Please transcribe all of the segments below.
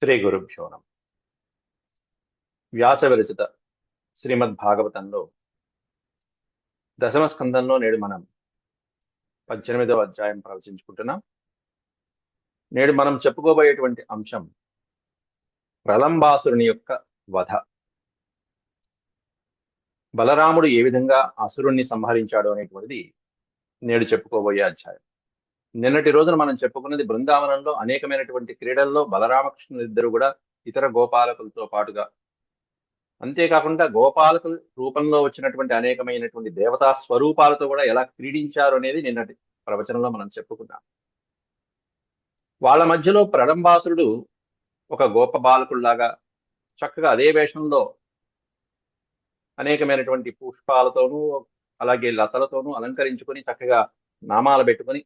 శ్రీ గురుభ్యో నమః. వ్యాస విరచిత శ్రీమద్ భాగవతంలో దశమ స్కందంలో నేడు మనం 18వ అధ్యాయం ప్రవచించుకుంటున్నాం. నేడు మనం చెప్పుకోబోయేటువంటి అంశం ప్రలంబాసురుని యొక్క వధ. బలరాముడు ఏ విధంగా అసురుణ్ణి సంహరించాడు అనేటువంటిది నేడు చెప్పుకోబోయే అధ్యాయం. నిన్నటి రోజున మనం చెప్పుకున్నది బృందావనంలో అనేకమైనటువంటి క్రీడల్లో బలరామకృష్ణులిద్దరూ కూడా ఇతర గోపాలకులతో పాటుగా, అంతేకాకుండా గోపాలకుల రూపంలో వచ్చినటువంటి అనేకమైనటువంటి దేవతా స్వరూపాలతో కూడా ఎలా క్రీడించారు అనేది నిన్నటి ప్రవచనంలో మనం చెప్పుకున్నాం. వాళ్ళ మధ్యలో ప్రలంబాసురుడు ఒక గోప బాలకుల్లాగా చక్కగా అదే వేషంలో అనేకమైనటువంటి పుష్పాలతోనూ అలాగే లతలతోనూ అలంకరించుకొని చక్కగా నామాలు పెట్టుకొని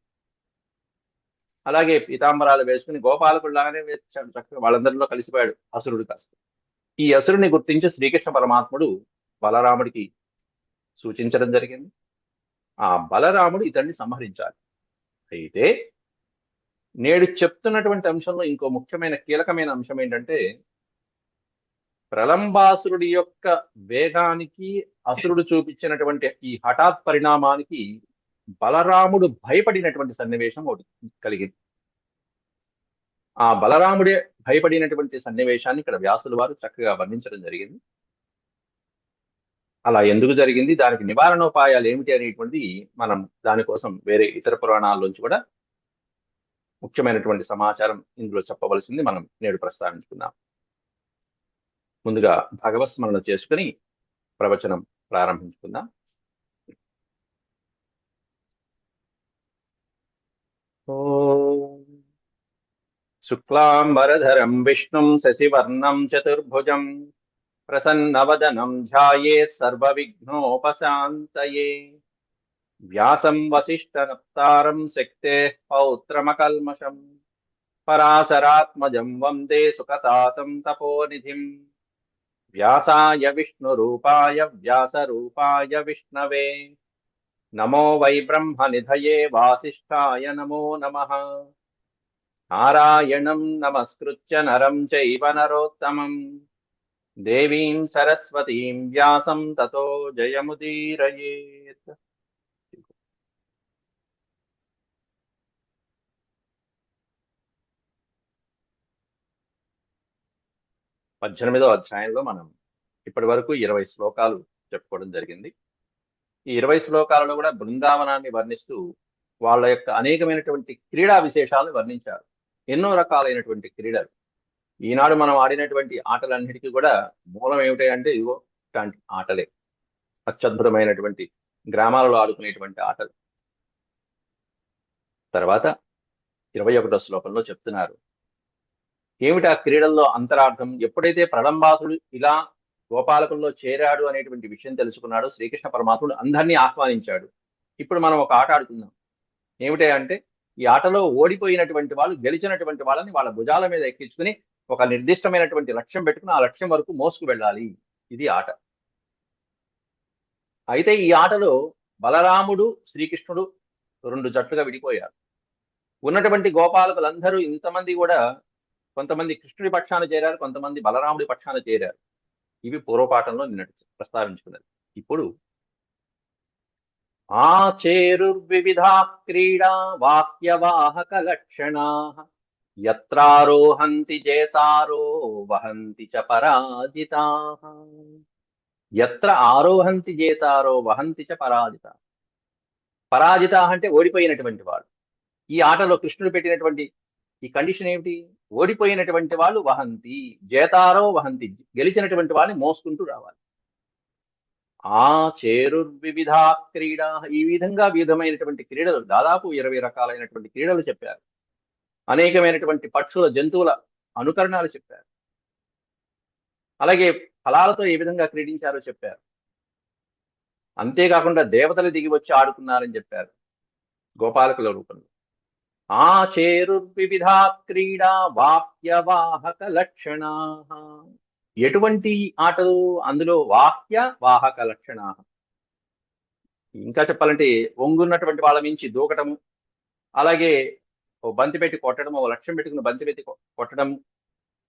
అలాగే పీతాంబరాలు వేసుకుని గోపాలకుల్లాగానే చక్కగా వాళ్ళందరిలో కలిసిపోయాడు అసురుడు కాస్త. ఈ అసురుని గుర్తించి శ్రీకృష్ణ పరమాత్ముడు బలరాముడికి సూచించడం జరిగింది. ఆ బలరాముడు ఇతన్ని సంహరించాలి. అయితే నేడు చెప్తున్నటువంటి అంశంలో ఇంకో ముఖ్యమైన కీలకమైన అంశం ఏంటంటే, ప్రలంబాసురుడి యొక్క వేగానికి అసురుడు చూపించినటువంటి ఈ హఠాత్ పరిణామానికి బలరాముడు భయపడినటువంటి సన్నివేశం ఒకటి కలిగింది. ఆ బలరాముడే భయపడినటువంటి సన్నివేశాన్ని ఇక్కడ వ్యాసుల వారు చక్కగా వర్ణించడం జరిగింది. అలా ఎందుకు జరిగింది, దానికి నివారణోపాయాలు ఏమిటి అనేటువంటిది మనం దానికోసం వేరే ఇతర పురాణాల్లోంచి కూడా ముఖ్యమైనటువంటి సమాచారం ఇందులో చెప్పవలసింది మనం నేడు ప్రస్తావించుకున్నాం. ముందుగా భగవత్ స్మరణ చేసుకుని ప్రవచనం ప్రారంభించుకుందాం. శుక్లాంబరధరం విష్ణుం శశివర్ణం చతుర్భుజం ప్రసన్నవదనం ధ్యాయేత్ సర్వవిఘ్నోపశాంతయే. వ్యాసం వసిష్ఠనప్తారం శక్తేః పౌత్రమకల్మషం పరాశరాత్మజం వందే సుఖతాతం తపోనిధిం. వ్యాసాయ విష్ణురూపాయ వ్యాసరూపాయ విష్ణవే నమో వై బ్రహ్మనిధయే వాసిష్ఠాయ నమో నమః. నారాయణం నమస్కృత్య నరం చైవ నరోత్తమం దేవీం సరస్వతీం వ్యాసం తతో జయముదీరయేత్. 18వ అధ్యాయంలో మనం ఇప్పటి వరకు 20 శ్లోకాలు చెప్పుకోవడం జరిగింది. ఈ 20 శ్లోకాలలో కూడా బృందావనాన్ని వర్ణిస్తూ వాళ్ళ యొక్క అనేకమైనటువంటి క్రీడా విశేషాలను వర్ణించారు. ఎన్నో రకాలైనటువంటి క్రీడలు. ఈనాడు మనం ఆడినటువంటి ఆటలన్నిటికీ కూడా మూలం ఏమిటి అంటే ఇదిగో ఇట్లాంటి ఆటలే. అత్యద్భుతమైనటువంటి గ్రామాలలో ఆడుకునేటువంటి ఆటలు. తర్వాత 21వ శ్లోకంలో చెప్తున్నారు ఏమిటి ఆ క్రీడల్లో అంతరార్థం. ఎప్పుడైతే ప్రలంబాసుడు ఇలా గోపాలకుల్లో చేరాడు అనేటువంటి విషయం తెలుసుకున్నాడు, శ్రీకృష్ణ పరమాత్ముడు అందరినీ ఆహ్వానించాడు. ఇప్పుడు మనం ఒక ఆట ఆడుకుందాం. ఏమిటి అంటే, ఈ ఆటలో ఓడిపోయినటువంటి వాళ్ళు గెలిచినటువంటి వాళ్ళని వాళ్ళ భుజాల మీద ఎక్కించుకుని ఒక నిర్దిష్టమైనటువంటి లక్ష్యం పెట్టుకుని ఆ లక్ష్యం వరకు మోసుకు వెళ్ళాలి. ఇది ఆట. అయితే ఈ ఆటలో బలరాముడు శ్రీకృష్ణుడు 2 జట్లుగా విడిపోయారు. ఉన్నటువంటి గోపాలకులందరూ ఇంతమంది కూడా కొంతమంది కృష్ణుడి పక్షాన చేరారు, కొంతమంది బలరాముడి పక్షాన చేరారు. ఇవి పూర్వపాఠంలో నిన్నటి ప్రస్తావించుకున్నది. ఇప్పుడు ఆచేరుర్వివిధా క్రీడా వాక్యవాహక లక్షణా యత్రారోహంతి జేతారో వహంతి చ పరాజితా. యత్ర ఆరోహంతి జేతారో వహంతి చ పరాజిత. పరాజిత అంటే ఓడిపోయినటువంటి వాడు. ఈ ఆటలో కృష్ణుడు పెట్టినటువంటి ఈ కండిషన్ ఏమిటి? ఓడిపోయినటువంటి వాళ్ళు వహంతి, జేతారో వహంతి, గెలిచినటువంటి వాళ్ళని మోసుకుంటూ రావాలి. ఆ చేరుర్వివిధా క్రీడా, ఈ విధంగా వివిధమైనటువంటి క్రీడలు, దాదాపు 20 రకాలైనటువంటి క్రీడలు చెప్పారు. అనేకమైనటువంటి పక్షుల జంతువుల అనుకరణాలు చెప్పారు. అలాగే ఫలాలతో ఏ విధంగా క్రీడించారో చెప్పారు. అంతేకాకుండా దేవతలు దిగి వచ్చి ఆడుకున్నారని చెప్పారు గోపాలకుల రూపంలో. ఆ చేరుర్వివిధా క్రీడా వాక్యవాహక లక్షణా. ఎటువంటి ఆటలు? అందులో వాక్య వాహక లక్షణా. ఇంకా చెప్పాలంటే ఒంగున్నటువంటి వాళ్ళ మించి దూకటము, అలాగే ఓ బంతి పెట్టి కొట్టడం, ఓ లక్ష్యం పెట్టుకుని బంతి పెట్టి కొట్టడం,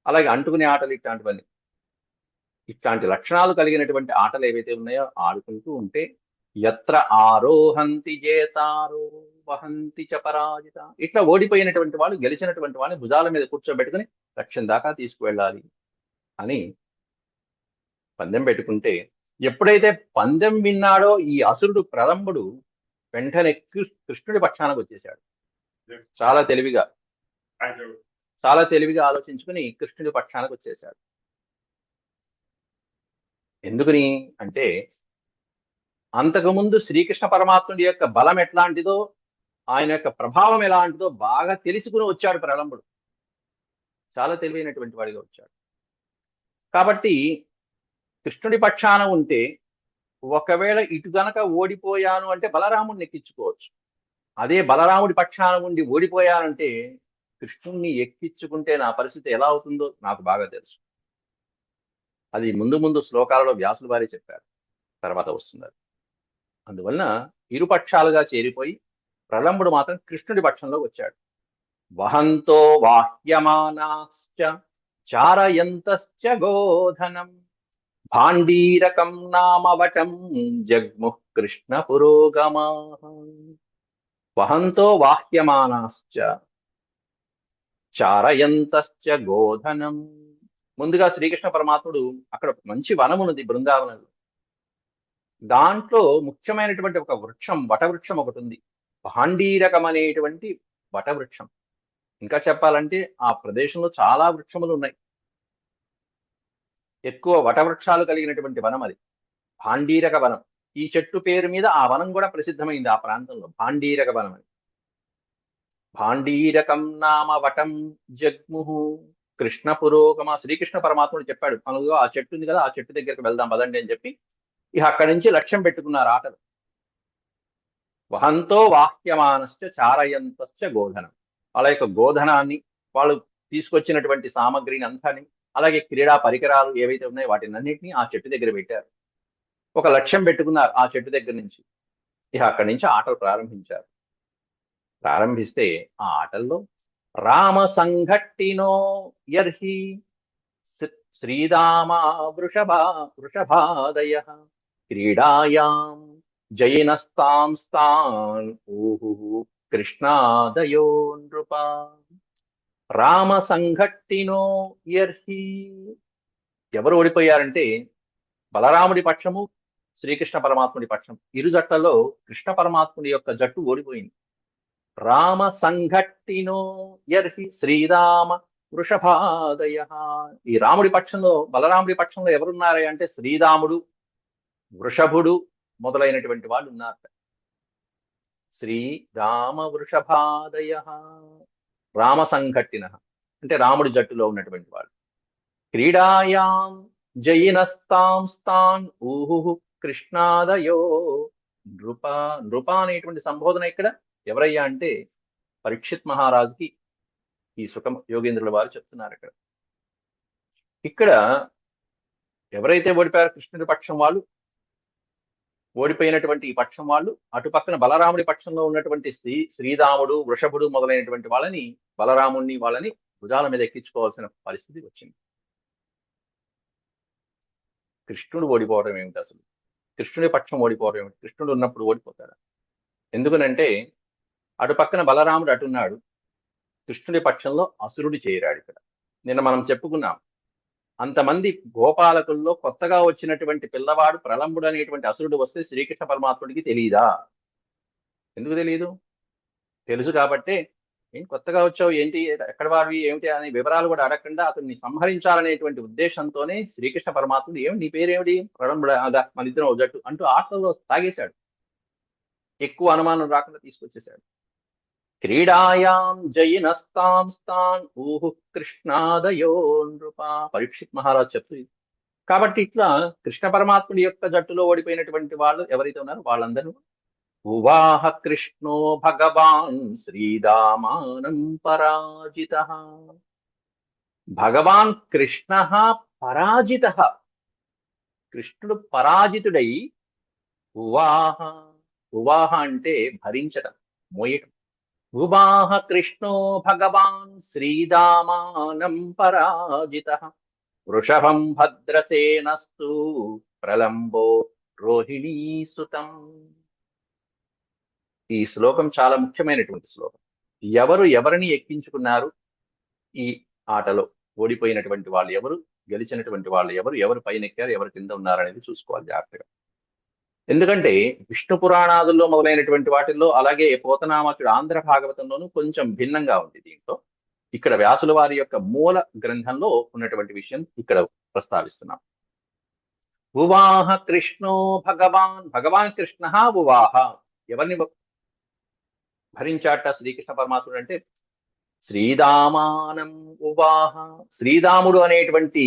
అలాగే అంటుకునే ఆటలు ఇట్లాంటివన్నీ. ఇట్లాంటి లక్షణాలు కలిగినటువంటి ఆటలు ఏవైతే ఉన్నాయో ఆడుకుంటూ ఉంటే యత్ర ఆరోహంతి జేతారో వహంతి చ పరాజిత, ఇట్లా ఓడిపోయినటువంటి వాళ్ళు గెలిచినటువంటి వాళ్ళని భుజాల మీద కూర్చోబెట్టుకుని లక్ష్యం దాకా తీసుకువెళ్ళాలి అని పందెం పెట్టుకుంటే, ఎప్పుడైతే పందెం విన్నాడో ఈ అసురుడు ప్రలంబుడు వెంటనే కృష్ణుడి పక్షానికి వచ్చేశాడు. చాలా తెలివిగా చాలా తెలివిగా ఆలోచించుకుని కృష్ణుడి పక్షానికి వచ్చేశాడు. ఎందుకని అంటే అంతకుముందు శ్రీకృష్ణ పరమాత్ముడి యొక్క బలం ఎట్లాంటిదో, ఆయన యొక్క ప్రభావం ఎలాంటిదో బాగా తెలుసుకుని వచ్చాడు ప్రలంబుడు. చాలా తెలివైనటువంటి వాడిగా వచ్చాడు. కాబట్టి కృష్ణుడి పక్షాన ఉంటే ఒకవేళ ఇటు గనక ఓడిపోయాను అంటే బలరాముడిని ఎక్కించుకోవచ్చు. అదే బలరాముడి పక్షాన ఉండి ఓడిపోయానంటే కృష్ణుణ్ణి ఎక్కించుకుంటే నా పరిస్థితి ఎలా అవుతుందో నాకు బాగా తెలుసు. అది ముందు ముందు శ్లోకాలలో వ్యాసుల వారే చెప్పారు, తర్వాత వస్తున్నారు. అందువలన ఇరుపక్షాలుగా చేరిపోయి ప్రలంబుడు మాత్రం కృష్ణుడి పక్షంలో వచ్చాడు. వహంతో వాహ్యమానాశ్చ చారయంతశ్చ గోధనం భాండీరకం నామవటం జగ్ముః కృష్ణ పురోగమా. వహంతో వాహ్యమానాశ్చ చారయంతశ్చ గోధనం. ముందుగా శ్రీకృష్ణ పరమాత్ముడు అక్కడ మంచి వనమున్నది బృందావనంలో. దాంట్లో ముఖ్యమైనటువంటి ఒక వృక్షం, వటవృక్షం ఒకటి ఉంది. భాండీరకం అనేటువంటి వటవృక్షం. ఇంకా చెప్పాలంటే ఆ ప్రదేశంలో చాలా వృక్షములు ఉన్నాయి. ఎక్కువ వటవృక్షాలు కలిగినటువంటి వనం అది, భాండీరక వనం. ఈ చెట్టు పేరు మీద ఆ వనం కూడా ప్రసిద్ధమైంది ఆ ప్రాంతంలో, భాండీరక వనం అని. భాండీరకం నామ వటం జగ్ముహు కృష్ణ పురోగమ. శ్రీకృష్ణ పరమాత్ముడు చెప్పాడు, మనకు ఆ చెట్టు ఉంది కదా, ఆ చెట్టు దగ్గరికి వెళ్దాం పదండి అని చెప్పి ఇక అక్కడి నుంచి లక్ష్యం పెట్టుకున్నారు ఆటలు. వహంతో వాహ్యమానశ్చ చారయంతశ్చ గోధనం. వాళ్ళ యొక్క గోధనాన్ని, వాళ్ళు తీసుకొచ్చినటువంటి సామగ్రిని అంతాన్ని, అలాగే క్రీడా పరికరాలు ఏవైతే ఉన్నాయో వాటినన్నింటినీ ఆ చెట్టు దగ్గర పెట్టారు. ఒక లక్ష్యం పెట్టుకున్నారు ఆ చెట్టు దగ్గర నుంచి. ఇక అక్కడి నుంచి ఆటలు ప్రారంభించారు. ప్రారంభిస్తే ఆ ఆటల్లో రామ సంఘట్టినో యర్హి శ్రీరామ వృషభాదయ క్రీడాయాం జయినస్తాంస్తాన్ ఊహు కృష్ణాదయో నృప. రామ సంఘట్టినో యర్హి, ఎవరు ఓడిపోయారంటే బలరాముడి పక్షము, శ్రీకృష్ణ పరమాత్ముడి పక్షం. ఇరు జట్లలో కృష్ణ పరమాత్ముడి యొక్క జట్టు ఓడిపోయింది. రామ సంఘట్టినో యర్హి శ్రీరామ వృషభాదయ. ఈ రాముడి పక్షంలో, బలరాముడి పక్షంలో ఎవరున్నారే అంటే శ్రీరాముడు, వృషభుడు మొదలైనటువంటి వాళ్ళు ఉన్నారు. శ్రీరామ వృషభాదయ, రామ సంఘట్టిన అంటే రాముడి జట్టులో ఉన్నటువంటి వాళ్ళు. క్రీడాయాం జయినస్తాంస్తాన్ ఊహు కృష్ణాదయో నృప. నృప అనేటువంటి సంబోధన ఇక్కడ ఎవరయ్యా అంటే పరీక్షిత్ మహారాజుకి ఈ సుఖ యోగేంద్రుల వారు చెప్తున్నారు. ఇక్కడ ఎవరైతే ఓడిపోయారో కృష్ణుడి పక్షం వాళ్ళు, ఓడిపోయినటువంటి ఈ పక్షం వాళ్ళు, అటు పక్కన బలరాముడి పక్షంలో ఉన్నటువంటి శ్రీరాముడు, వృషభుడు మొదలైనటువంటి వాళ్ళని, బలరాముడిని వాళ్ళని భుజాల మీద ఎక్కించుకోవాల్సిన పరిస్థితి వచ్చింది. కృష్ణుడు ఓడిపోవడం ఏమిటి అసలు? కృష్ణుడి పక్షం ఓడిపోవడం ఏమిటి? కృష్ణుడు ఉన్నప్పుడు ఓడిపోతాడా? ఎందుకనంటే అటు పక్కన బలరాముడు అటున్నాడు, కృష్ణుడి పక్షంలో అసురుడు చేరాడు. ఇక్కడ నిన్న మనం చెప్పుకున్నాం, అంతమంది గోపాలకుల్లో కొత్తగా వచ్చినటువంటి పిల్లవాడు ప్రలంబుడు అనేటువంటి అసురుడు వస్తే శ్రీకృష్ణ పరమాత్ముడికి తెలియదా? ఎందుకు తెలియదు? తెలుసు కాబట్టే, ఏం కొత్తగా వచ్చావు, ఏంటి, ఎక్కడ వాడివి, ఏమిటి అనే వివరాలు కూడా అడగకుండా అతన్ని సంహరించాలనేటువంటి ఉద్దేశంతోనే శ్రీకృష్ణ పరమాత్ముడు ఏమి నీ పేరేమిటి, ప్రలంబుడు, అదా మన ఇద్దరం జట్టు అంటూ ఆటలలో తాగేశాడు. ఎక్కువ అనుమానం రాకుండా తీసుకొచ్చేశాడు. క్రీడాయాం జయినస్తాంస్తాన్ ఊహు కృష్ణాదయో నృప. పరీక్షిత్ మహారాజ్ చెప్తుంది. కాబట్టి ఇట్లా కృష్ణ పరమాత్ముడి యొక్క జట్టులో ఓడిపోయినటువంటి వాళ్ళు ఎవరైతే ఉన్నారో వాళ్ళందరూ ఉవాహ కృష్ణో భగవాన్ శ్రీరామానం పరాజిత. భగవాన్ కృష్ణ పరాజిత. కృష్ణుడు పరాజితుడై ఉవాహ. ఉవాహ అంటే భరించటం, మోయటం. ఉవాహ కృష్ణో భగవాన్ శ్రీదామానం పరాజితః వృషభం భద్రసేనస్తు ప్రలంబో రోహిణీ సుతం. ఈ శ్లోకం చాలా ముఖ్యమైనటువంటి శ్లోకం. ఎవరు ఎవరిని ఎక్కించుకున్నారు ఈ ఆటలో, ఓడిపోయినటువంటి వాళ్ళు ఎవరు, గెలిచినటువంటి వాళ్ళు ఎవరు, ఎవరు పైన ఎక్కారు, ఎవరు కింద ఉన్నారు అనేది చూసుకోవాలి జాగ్రత్తగా. ఎందుకంటే విష్ణు పురాణాదుల్లో మొదలైనటువంటి వాటిల్లో, అలాగే పోతనామాచుడు ఆంధ్ర భాగవతంలోనూ కొంచెం భిన్నంగా ఉంది దీంట్లో. ఇక్కడ వ్యాసుల వారి యొక్క మూల గ్రంథంలో ఉన్నటువంటి విషయం ఇక్కడ ప్రస్తావిస్తున్నాం. ఉవాహ కృష్ణో భగవాన్, భగవాన్ కృష్ణ ఉవాహ, ఎవరిని భరించాట శ్రీకృష్ణ పరమాత్ముడు అంటే శ్రీదామానం ఉవాహ, శ్రీరాముడు అనేటువంటి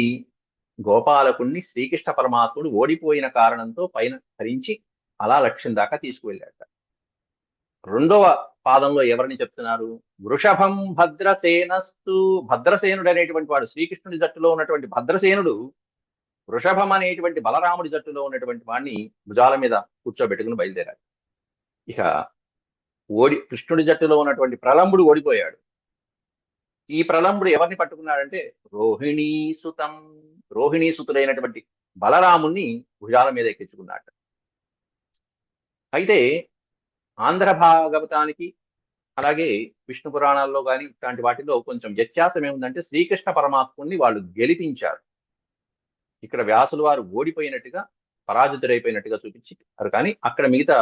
గోపాలకుణ్ణి శ్రీకృష్ణ పరమాత్ముడు ఓడిపోయిన కారణంతో పైన భరించి అలా లక్ష్యం దాకా తీసుకువెళ్ళాట. రెండవ పాదంలో ఎవరిని చెప్తున్నారు? వృషభం భద్రసేనస్తు, భద్రసేనుడు అనేటువంటి వాడు, శ్రీకృష్ణుడి జట్టులో ఉన్నటువంటి భద్రసేనుడు వృషభం అనేటువంటి బలరాముడి జట్టులో ఉన్నటువంటి వాడిని భుజాల మీద కూర్చోబెట్టుకుని బయలుదేరాడు. ఇక కృష్ణుడి జట్టులో ఉన్నటువంటి ప్రలంబుడు ఓడిపోయాడు. ఈ ప్రలంబుడు ఎవరిని పట్టుకున్నాడంటే రోహిణీసుతం, రోహిణీసుతుడైనటువంటి బలరాముణ్ణి భుజాల మీద ఎక్కించుకున్నాడు. అయితే ఆంధ్ర భాగవతానికి అలాగే విష్ణు పురాణాల్లో కానీ ఇట్లాంటి వాటిలో కొంచెం వ్యత్యాసం ఏముందంటే శ్రీకృష్ణ పరమాత్ముని వాళ్ళు గెలిపించారు. ఇక్కడ వ్యాసులు వారు ఓడిపోయినట్టుగా, పరాజితుడైపోయినట్టుగా చూపించారు. కానీ అక్కడ మిగతా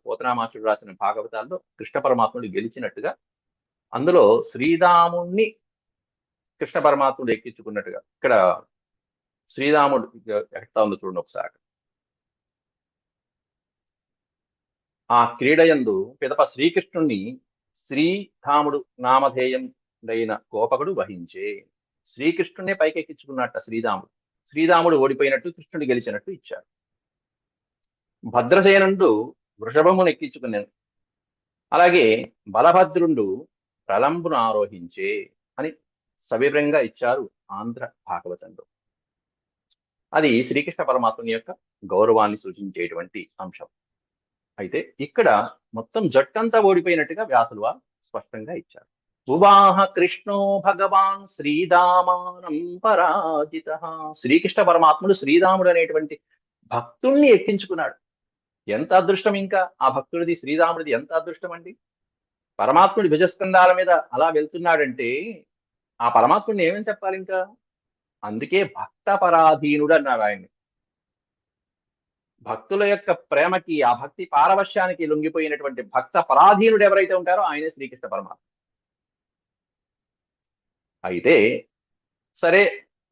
పోతనామాచుడు రాసిన భాగవతాల్లో కృష్ణ పరమాత్ముడు గెలిచినట్టుగా, అందులో శ్రీరాముణ్ణి కృష్ణ పరమాత్ముడు ఎక్కించుకున్నట్టుగా ఇక్కడ శ్రీరాముడు ఎట్లా ఉందో చూడండి ఒకసారి. ఆ క్రీడయందు పిదప శ్రీకృష్ణుణ్ణి శ్రీధాముడు నామధేయుడైన గోపకుడు వహించే, శ్రీకృష్ణునే పైకెక్కించుకున్నట్ట శ్రీరాముడు. శ్రీరాముడు ఓడిపోయినట్టు, కృష్ణుడు గెలిచినట్టు ఇచ్చారు. భద్రసేనుడు వృషభమును ఎక్కించుకున్నాను, అలాగే బలభద్రుండు ప్రలంబును ఆరోహించే అని సవివరంగా ఇచ్చారు ఆంధ్ర భాగవతంలో. అది శ్రీకృష్ణ పరమాత్ముని యొక్క గౌరవాన్ని సూచించేటువంటి అంశం. అయితే ఇక్కడ మొత్తం జట్టంతా ఓడిపోయినట్టుగా వ్యాసులు వారు స్పష్టంగా ఇచ్చారు. ఉవాహ కృష్ణో భగవాన్ శ్రీదామానం పరాజిత, శ్రీకృష్ణ పరమాత్ముడు శ్రీరాముడు అనేటువంటి భక్తుణ్ణి ఎక్కించుకున్నాడు. ఎంత అదృష్టం! ఇంకా ఆ భక్తుడిది, శ్రీరాముడిది ఎంత అదృష్టం అండి. పరమాత్ముడి భుజస్కంధాల మీద అలా వెళ్తున్నాడంటే ఆ పరమాత్ముడిని ఏమని చెప్పాలి ఇంకా. అందుకే భక్త పరాధీనుడు అన్నారు ఆయన్ని. భక్తుల యొక్క ప్రేమకి, ఆ భక్తి పారవశ్యానికి లొంగిపోయినటువంటి భక్త పరాధీనుడు ఎవరైతే ఉంటారో ఆయనే శ్రీకృష్ణ పరమాత్మ. అయితే సరే,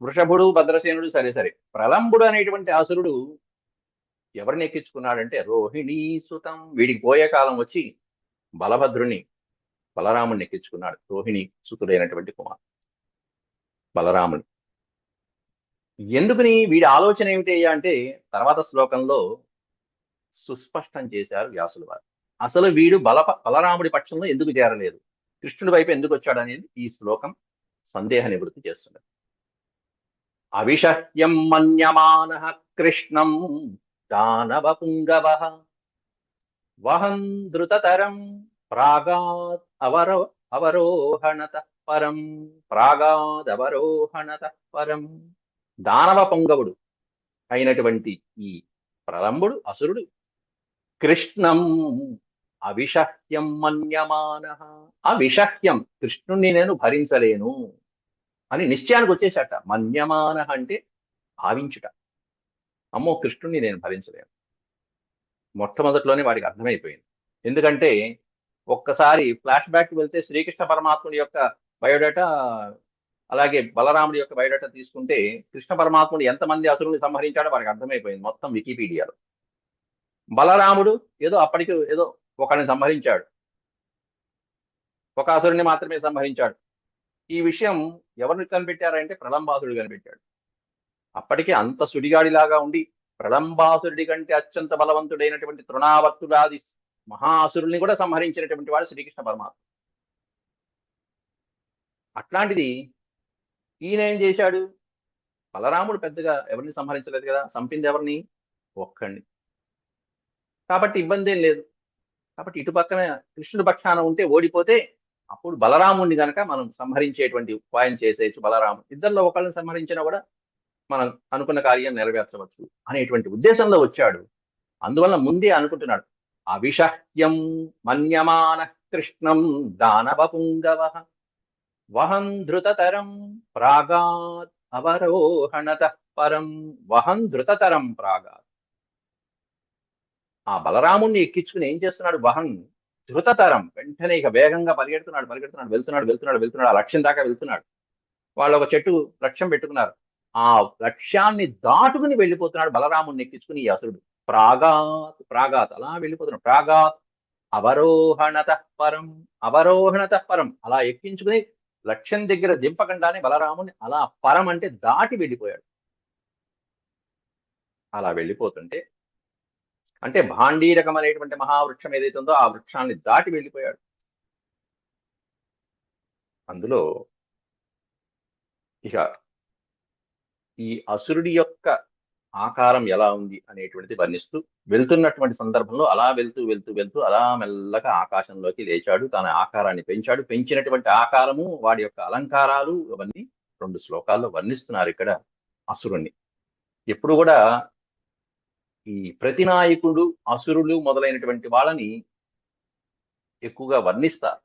వృషభుడు భద్రసేనుడు సరే సరే, ప్రలంబుడు అనేటువంటి అసురుడు ఎవరిని ఎక్కించుకున్నాడంటే రోహిణీ సుతం, వీడికి పోయే కాలం వచ్చి బలభద్రుని బలరాముని ఎక్కించుకున్నాడు. రోహిణి సుతుడైనటువంటి కుమార్ బలరాముని. ఎందుకని వీడి ఆలోచన ఏమిటి అంటే తర్వాత శ్లోకంలో సుస్పష్టం చేశారు వ్యాసుల వారు. అసలు వీడు బలరాముడి పక్షంలో ఎందుకు చేరలేదు, కృష్ణుడి వైపు ఎందుకు వచ్చాడు అనేది ఈ శ్లోకం సందేహ నివృత్తి చేస్తున్నది. అవిషహ్యం మన్యమానః కృష్ణం దానవ పుంగవః వహం ధృతతరం ప్రాగాద్ అవరోహణతః పరం, ప్రాగాదవరోహణతః పరం. దానవ పుంగవుడు అయినటువంటి ఈ ప్రలంబుడు అసురుడు కృష్ణం అవిషహ్యం మన్యమానః, అవిషహ్యం, కృష్ణుణ్ణి నేను భరించలేను అని నిశ్చయానికి వచ్చేసాట. మన్యమానః అంటే భావించుట. అమ్మో, కృష్ణుణ్ణి నేను భరించలేను. మొట్టమొదట్లోనే వాడికి అర్థమైపోయింది. ఎందుకంటే ఒక్కసారి ఫ్లాష్ బ్యాక్ వెళ్తే శ్రీకృష్ణ పరమాత్ముడి యొక్క బయోడేటా, అలాగే బలరాముడి యొక్క బయోడేటా తీసుకుంటే కృష్ణ పరమాత్ముడు ఎంతమంది అసురుల్ని సంహరించాడో వాడికి అర్థమైపోయింది మొత్తం వికీపీడియాలో. బలరాముడు ఏదో అప్పటికి ఏదో ఒకరిని సంహరించాడు, ఒక అసురుని మాత్రమే సంహరించాడు. ఈ విషయం ఎవరిని కనిపెట్టారంటే ప్రలంబాసురుడు కనిపెట్టాడు. అప్పటికే అంత సుడిగాడిలాగా ఉండి ప్రలంబాసురుడి కంటే అత్యంత బలవంతుడైనటువంటి తృణావర్తుడాది మహాసురుల్ని కూడా సంహరించినటువంటి వాడు శ్రీకృష్ణ పరమాత్మ. అట్లాంటిది ఈయన ఏం చేశాడు? బలరాముడు పెద్దగా ఎవరిని సంహరించలేదు కదా, చంపింది ఎవరిని? ఒక్కడిని. కాబట్టి ఇబ్బంది ఏం లేదు. కాబట్టి ఇటు పక్కన కృష్ణుడి పక్షాన ఉంటే ఓడిపోతే అప్పుడు బలరాముడిని గనక మనం సంహరించేటువంటి ఉపాయం చేసేయచ్చు. బలరాముడు ఇద్దరిలో ఒకళ్ళని సంహరించినా కూడా మనం అనుకున్న కార్యం నెరవేర్చవచ్చు అనేటువంటి ఉద్దేశంలో వచ్చాడు. అందువల్ల ముందే అనుకుంటున్నాడు. అవిషహ్యం మన్యమాన కృష్ణం దానవపుంగవ వహం ధృతతరం ప్రాగాత్ అవరోహణత పరం. వహం ధృతతరం ప్రాగాత్. ఆ బలరాముణ్ణి ఎక్కించుకుని ఏం చేస్తున్నాడు? వహం ధృతతరం, వెంటనే ఇక వేగంగా పరిగెడుతున్నాడు, వెళ్తున్నాడు. ఆ లక్ష్యం దాకా వెళ్తున్నాడు. వాళ్ళు ఒక చెట్టు లక్ష్యం పెట్టుకున్నారు. ఆ లక్ష్యాన్ని దాటుకుని వెళ్ళిపోతున్నాడు బలరాముణ్ణి ఎక్కించుకుని ఈ అసురుడు. ప్రాగాత్ అలా వెళ్ళిపోతున్నాడు. ప్రాగాత్ అవరోహణత పరం. అవరోహణత పరం, అలా ఎక్కించుకుని లక్ష్యం దగ్గర దింపకుండానే బలరాముని అలా పరం అంటే దాటి వెళ్ళిపోయాడు. అలా వెళ్ళిపోతుంటే అంటే భాండీరకం అనేటువంటి మహావృక్షం ఏదైతే ఉందో ఆ వృక్షాన్ని దాటి వెళ్ళిపోయాడు. అందులో ఇక ఈ అసురుడి యొక్క ఆకారం ఎలా ఉంది అనేటువంటిది వర్ణిస్తూ వెళ్తున్నటువంటి సందర్భంలో అలా వెళ్తూ అలా మెల్లగా ఆకాశంలోకి లేచాడు. తన ఆకారాన్ని పెంచాడు. పెంచినటువంటి ఆకారము, వాడి యొక్క అలంకారాలు అవన్నీ 2 శ్లోకాల్లో వర్ణిస్తున్నారు ఇక్కడ అసురుణ్ణి. ఎప్పుడు కూడా ఈ ప్రతినాయకుడు, అసురులు మొదలైనటువంటి వాళ్ళని ఎక్కువగా వర్ణిస్తారు.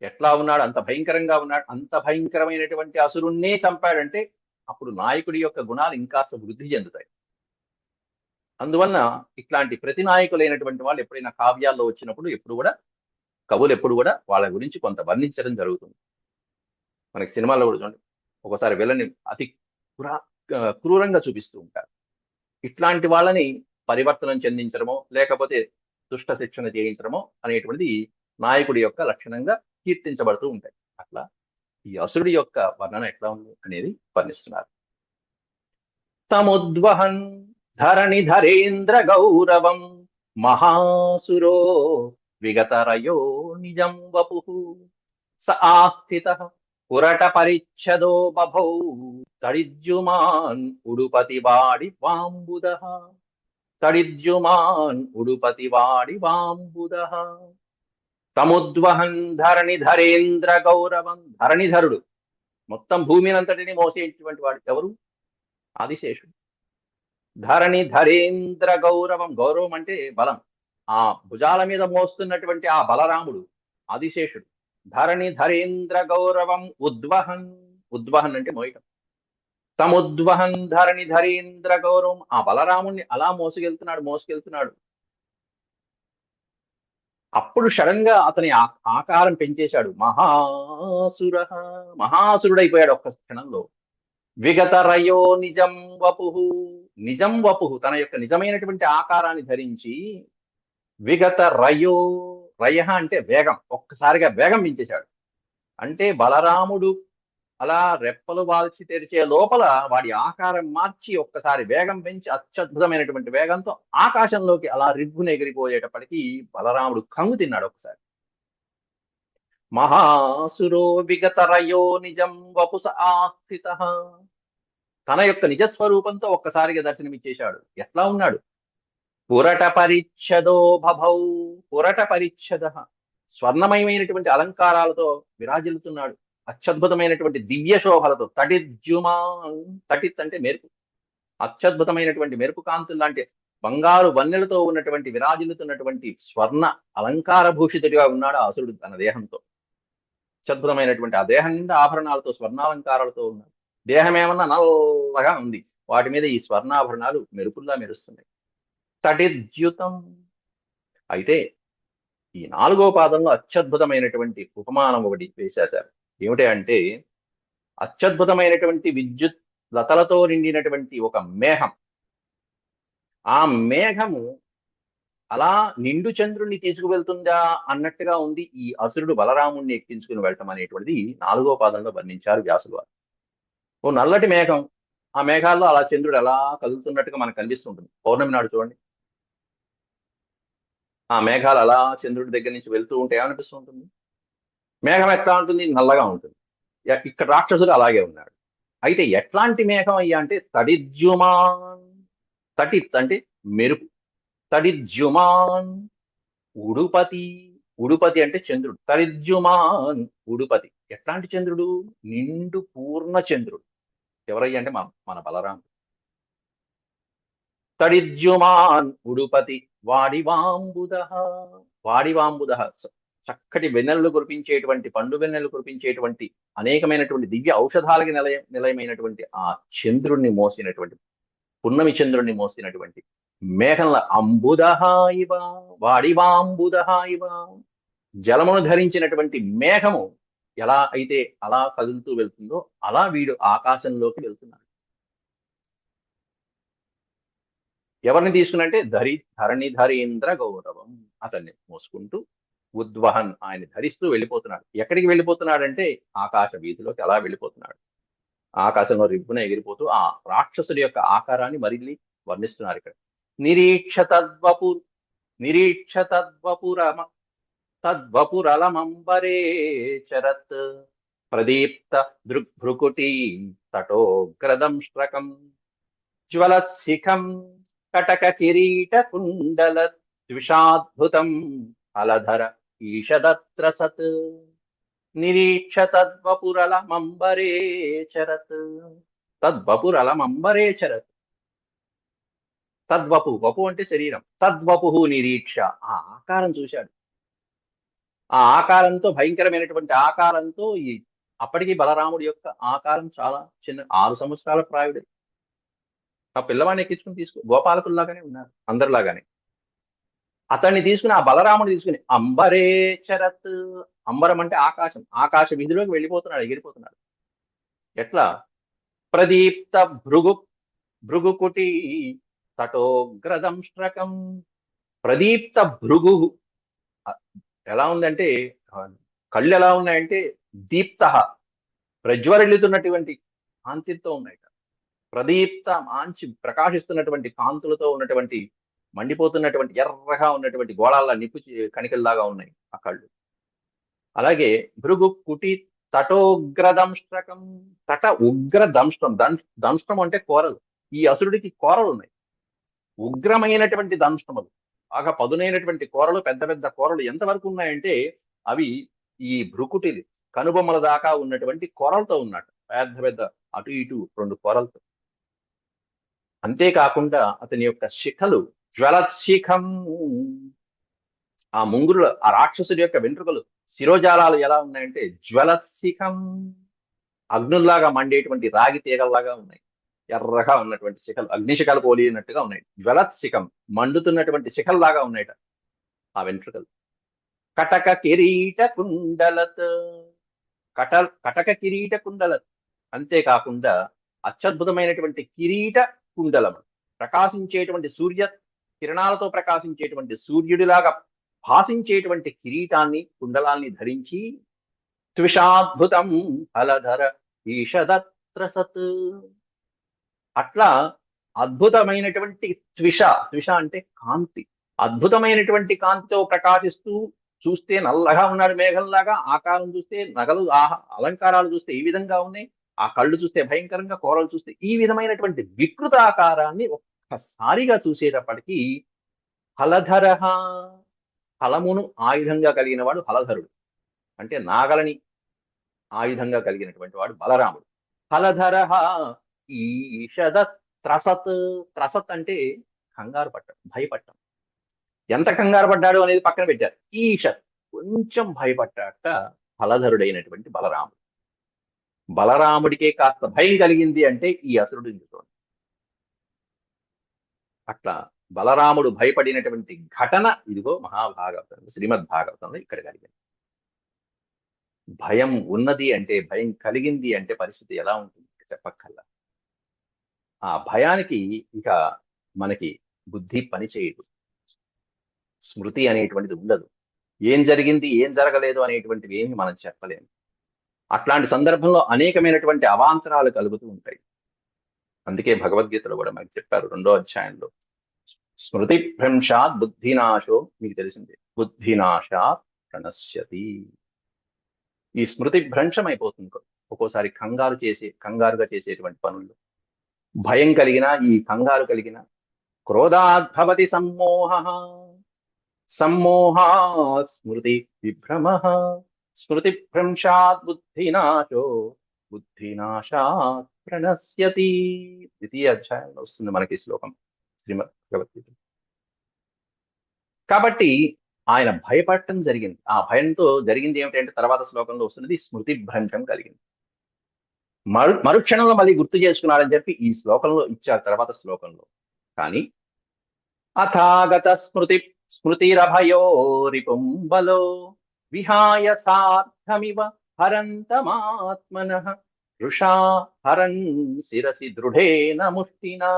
ఎట్లా ఉన్నాడు? అంత భయంకరంగా ఉన్నాడు. అంత భయంకరమైనటువంటి అసురుణ్ణే చంపాడంటే అప్పుడు నాయకుడి యొక్క గుణాలు ఇంకాస్త వృద్ధి చెందుతాయి. అందువలన ఇట్లాంటి ప్రతినాయకులైనటువంటి వాళ్ళు ఎప్పుడైనా కావ్యాల్లో వచ్చినప్పుడు కవులు ఎప్పుడు కూడా వాళ్ళ గురించి కొంత వర్ణించడం జరుగుతుంది. మనకి సినిమాల్లో కూడా చూడండి, ఒకసారి విలని అతి క్రూరంగా చూపిస్తూ ఉంటారు. ఇట్లాంటి వాళ్ళని పరివర్తనం చెందించడమో లేకపోతే దుష్ట శిక్షణ చేయించడమో అనేటువంటిది నాయకుడి యొక్క లక్షణంగా కీర్తించబడుతూ ఉంటాయి. అట్లా ఈ అసురుడి యొక్క వర్ణన ఎట్లా ఉంది అనేది వర్ణిస్తున్నారు. సముద్వహన్ ధరణి ధరేంద్ర గౌరవం మహాసురో విగతరయో నిజం వపు స ఆస్థిత పురట పరిచ్ఛదో బభౌ తడిద్యుమాన్ ఉడుపతి వాడి వాంబుద. తడిద్యుమాన్ ఉడుపతి వాడి వాంబుద. సముద్వహన్ ధరణి ధరేంద్ర గౌరవం. ధరణిధరుడు, మొత్తం భూమినంతటిని మోసేటువంటి వాడు ఎవరు? ఆదిశేషుడు. ధరణి ధరేంద్ర గౌరవం. గౌరవం అంటే బలం. ఆ భుజాల మీద మోస్తున్నటువంటి ఆ బలరాముడు ఆదిశేషుడు. ధరణి ధరేంద్ర గౌరవం ఉద్వహన్. ఉద్వహన్ అంటే మోయటం. సముద్వహన్ ధరణి ధరేంద్ర గౌరవం. ఆ బలరాముణ్ణి అలా మోసుకెళ్తున్నాడు. అప్పుడు సడన్ గా అతని ఆకారం పెంచేశాడు. మహాసురుడైపోయాడు ఒక్క క్షణంలో. విగతరయో నిజం వపుహు. నిజం వపుహు, తన యొక్క నిజమైనటువంటి ఆకారాన్ని ధరించి విగతరయో. రయ అంటే వేగం, ఒక్కసారిగా వేగం పెంచేశాడు. అంటే బలరాముడు అలా రెప్పలు వాల్చి తెరిచే లోపల వాడి ఆకారం మార్చి ఒక్కసారి వేగం పెంచి అత్యద్భుతమైనటువంటి వేగంతో ఆకాశంలోకి అలా రిగ్గున ఎగిరిపోయేటప్పటికీ బలరాముడు కంగు తిన్నాడు ఒకసారి. మహాసురో విగతరయో నిజం వపుస ఆస్థిత. తన యొక్క నిజస్వరూపంతో ఒక్కసారిగా దర్శనమిచ్చేశాడు. ఎట్లా ఉన్నాడు? పురట పరిచ్ఛదో బభౌ. పురట పరిచ్ఛద, స్వర్ణమయమైనటువంటి అలంకారాలతో విరాజిల్లుతున్నాడు. అత్యద్భుతమైనటువంటి దివ్య శోభలతో. తటిద్యుమాన్. తటిత్ అంటే మెరుపు. అత్యద్భుతమైనటువంటి మెరుపు కాంతులు లాంటి బంగారు వన్నెలతో ఉన్నటువంటి విరాజిల్లుతున్నటువంటి స్వర్ణ అలంకార భూషితుడిగా ఉన్నాడు ఆ అసురుడు తన దేహంతో. అత్యద్భుతమైనటువంటి ఆ దేహం నిండా ఆభరణాలతో, స్వర్ణాలంకారాలతో ఉన్నాడు. దేహం ఏమన్నా నల్లగా ఉంది, వాటి మీద ఈ స్వర్ణాభరణాలు మెరుపుల్లా మెరుస్తున్నాయి. తటిద్యుతం. అయితే ఈ 4వ పాదంలో అత్యద్భుతమైనటువంటి ఉపమానం ఒకటి వేసేశారు. ఏమిటి అంటే, అత్యద్భుతమైనటువంటి విద్యుత్ లతలతో నిండినటువంటి ఒక మేఘం. ఆ మేఘము అలా నిండు చంద్రుణ్ణి తీసుకువెళ్తుందా అన్నట్టుగా ఉంది ఈ అసురుడు బలరాముణ్ణి ఎక్కించుకుని వెళ్ళటం అనేటువంటిది 4వ పాదంలో వర్ణించారు వ్యాసులు వారు. ఓ నల్లటి మేఘం, ఆ మేఘాల్లో అలా చంద్రుడు ఎలా కదులుతున్నట్టుగా మనకు కనిపిస్తుంటుంది. పౌర్ణమి నాడు చూడండి, ఆ మేఘాలు అలా చంద్రుడి దగ్గర నుంచి వెళ్తూ ఉంటే ఏమనిపిస్తూ ఉంటుంది? మేఘం ఎట్లా ఉంటుంది? నల్లగా ఉంటుంది. ఇక్కడ రాక్షసుడు అలాగే ఉన్నాడు. అయితే ఎట్లాంటి మేఘం అయ్యా అంటే తడిద్యుమాన్. తటిత్ అంటే మెరుపు. తడిద్యుమాన్ ఉడుపతి. ఉడుపతి అంటే చంద్రుడు. తరిద్యుమాన్ ఉడుపతి. ఎట్లాంటి చంద్రుడు? నిండు పూర్ణ చంద్రుడు. ఎవరయ్య అంటే మన బలరాముడు. తడిద్యుమాన్ ఉడుపతి వాడివాంబుద. వాడివాంబుద. చక్కటి వెన్నెలలు కురిపించేటువంటి, పండు వెన్నెలలు కురిపించేటువంటి అనేకమైనటువంటి దివ్య ఔషధాలకి నిలయమైనటువంటి ఆ చంద్రుణ్ణి మోసినటువంటి, పున్నమి చంద్రుణ్ణి మోసినటువంటి మేఘంల అంబుద ఇవ, వాడివాంబుద ఇవ. జలమును ధరించినటువంటి మేఘము ఎలా అయితే అలా కదులుతూ వెళ్తుందో అలా వీడు ఆకాశంలోకి వెళ్తున్నాడు. ఎవరిని తీసుకున్నట్టే ధరణిధరీంద్ర గౌరవం. అతన్ని మోసుకుంటూ ఉద్వహన్ ఆయన ధరిస్తూ వెళ్ళిపోతున్నాడు. ఎక్కడికి వెళ్ళిపోతున్నాడంటే ఆకాశ వీధిలోకి అలా వెళ్ళిపోతున్నాడు. ఆకాశంలో రిబ్బున ఎగిరిపోతూ ఆ రాక్షసుడి యొక్క ఆకారాన్ని మరిల్లి వర్ణిస్తున్నారు ఇక్కడ. నిరీక్ష తద్వపు నిరీక్ష తద్వపురలమంబరే చరత్ ప్రదీప్త దృగ్భృకుటీ తటోగ్రదంష్ట్రకం జ్వలత్శిఖం కటక కిరీట కుండల ద్విషాద్భుతం అలధర ఈషదత్ర సత్ నిరీక్ష తద్వపురలమంబరే చరత్. తద్వపురలమంబరే చరత్. తద్వపు, వపు అంటే శరీరం. తద్వపు నిరీక్ష, ఆ ఆకారం చూశాడు. ఆ ఆకారంతో, భయంకరమైనటువంటి ఆకారంతో, ఈ అప్పటికి బలరాముడి యొక్క ఆకారం చాలా చిన్న, 6 సంవత్సరాల ప్రాయుడు. ఆ పిల్లవాడిని ఎక్కించుకుని గోపాలకుల్లాగానే ఉన్నారు, అందరిలాగానే. అతన్ని తీసుకుని, ఆ బలరాముడు తీసుకుని అంబరే చరత్. అంబరం అంటే ఆకాశం. ఆకాశ వీధిలోకి వెళ్ళిపోతున్నాడు, ఎగిరిపోతున్నాడు. ఎట్లా? ప్రదీప్త భృగుకుటి తటోగ్రదంష్ట్రకం. ప్రదీప్త భృగు ఎలా ఉందంటే, కళ్ళు ఎలా ఉన్నాయంటే దీప్త, ప్రజ్వరిల్లుతున్నటువంటి కాంతితో ఉన్నాయి. ప్రదీప్త, మంచి ప్రకాశిస్తున్నటువంటి కాంతులతో ఉన్నటువంటి, మండిపోతున్నటువంటి ఎర్రగా ఉన్నటువంటి గోళాల నిప్పు కణికల్లాగా ఉన్నాయి ఆ కళ్ళు. అలాగే భృగు కుటి తటోగ్రదంష్ట్రకం. తట ఉగ్ర దంష్ట్రం. దంష్ట్రం అంటే కోరలు. ఈ అసురుడికి కోరలు ఉన్నాయి, ఉగ్రమైనటువంటి దంష్ట్రములు, బాగా పదునైనటువంటి కూరలు, పెద్ద పెద్ద కూరలు ఎంతవరకు ఉన్నాయంటే అవి ఈ భృకుటి కనుబొమ్మల దాకా ఉన్నటువంటి కూరలతో ఉన్నట్టు, పెద్ద పెద్ద అటు ఇటు 2 కూరలతో. అంతేకాకుండా అతని యొక్క శిఖలు జ్వలత్శిఖం. ఆ ముంగురులు, ఆ రాక్షసుడి యొక్క వెంట్రుకలు, శిరోజాలాలు ఎలా ఉన్నాయంటే జ్వలత్శిఖం, అగ్నుల్లాగా మండేటువంటి రాగి తీగల్లాగా ఉన్నాయి. ఎర్రగా ఉన్నటువంటి శిఖలు, అగ్నిశిఖలు పోలినట్టుగా ఉన్నాయి. జ్వలత్శిఖం, మండుతున్నటువంటి శిఖల్లాగా ఉన్నాయట ఆ వెంట్రుకలు. కటక కిరీట కుండలత్. కటక కిరీట కుండలత్. అంతేకాకుండా అత్యద్భుతమైనటువంటి కిరీట కుండలము, ప్రకాశించేటువంటి సూర్య కిరణాలతో ప్రకాశించేటువంటి సూర్యుడిలాగా భాషించేటువంటి కిరీటాన్ని, కుండలాన్ని ధరించి త్విషాద్భుతం ఫలధర ఈషదత్ర సత్. అట్లా అద్భుతమైనటువంటి త్విష అంటే కాంతి, అద్భుతమైనటువంటి కాంతితో ప్రకాశిస్తూ, చూస్తే నల్లగా ఉన్నాడు మేఘంలాగా, ఆకారం చూస్తే, నగలు అలంకారాలు చూస్తే ఈ విధంగా ఉన్నాయి, ఆ కళ్ళు చూస్తే భయంకరంగా, కూరలు చూస్తే ఈ విధమైనటువంటి వికృత ఆకారాన్ని ఒక్కసారిగా చూసేటప్పటికీ హలధర, హలమును ఆయుధంగా కలిగిన వాడు హలధరుడు. అంటే నాగలని ఆయుధంగా కలిగినటువంటి వాడు బలరాముడు. హలధర ఈషద త్రసత్. త్రసత్ అంటే కంగారు పట్టం, భయపట్టం. ఎంత కంగారు పడ్డాడు అనేది పక్కన పెట్టారు. ఈషత్, కొంచెం భయపడ్డాట హలధరుడైనటువంటి బలరాముడు. బలరాముడికే కాస్త భయం కలిగింది అంటే ఈ అసురుడు చూడండి. అట్లా బలరాముడు భయపడినటువంటి ఘటన ఇదిగో మహాభాగవతం, శ్రీమద్ భాగవతంలో ఇక్కడ కలిగింది. భయం ఉన్నది అంటే, భయం కలిగింది అంటే పరిస్థితి ఎలా ఉంటుంది చెప్పక్కల్లా. ఆ భయానికి ఇక మనకి బుద్ధి పనిచేయదు, స్మృతి అనేటువంటిది ఉండదు. ఏం జరిగింది, ఏం జరగలేదు అనేటువంటివి ఏమి మనం చెప్పలేము. అట్లాంటి సందర్భంలో అనేకమైనటువంటి అవాంతరాలు కలుగుతూ ఉంటాయి. అందుకే భగవద్గీతలో కూడా మనకి చెప్పారు 2వ అధ్యాయంలో, స్మృతి భ్రంశాత్ బుద్ధినాశో, మీకు తెలిసిందే, బుద్ధినాశాత్ ప్రణశ్యతి. ఈ స్మృతి భ్రంశం అయిపోతుంది ఒక్కోసారి కంగారుగా చేసేటువంటి పనుల్లో. భయం కలిగిన, ఈ కంగారు కలిగిన, క్రోధాద్భవతి సమ్మోహ, సమ్మోహాత్ స్మృతి విభ్రమః స్మృతిభ్రంశాత్ బుద్ధినాశో బుద్ధినాశాత్ ప్రణశ్యతి. ద్వితీయ అధ్యాయంలో వస్తుంది మనకి ఈ శ్లోకం శ్రీమద్ భగవద్గీత. కాబట్టి ఆయన భయపడటం జరిగింది. ఆ భయంతో జరిగింది ఏమిటంటే తర్వాత శ్లోకంలో వస్తున్నది స్మృతి భ్రంశం కలిగింది. మరుక్షణంలో మళ్ళీ గుర్తు చేసుకున్నాడని చెప్పి ఈ శ్లోకంలో ఇచ్చారు తర్వాత శ్లోకంలో. కానీ అథాగత స్మృతిరభయో రిపుంబలో విహాయ సార్థమివ హరంతమాత్మనః రుషా హరన్ శిరసి దృఢేన ముష్టినా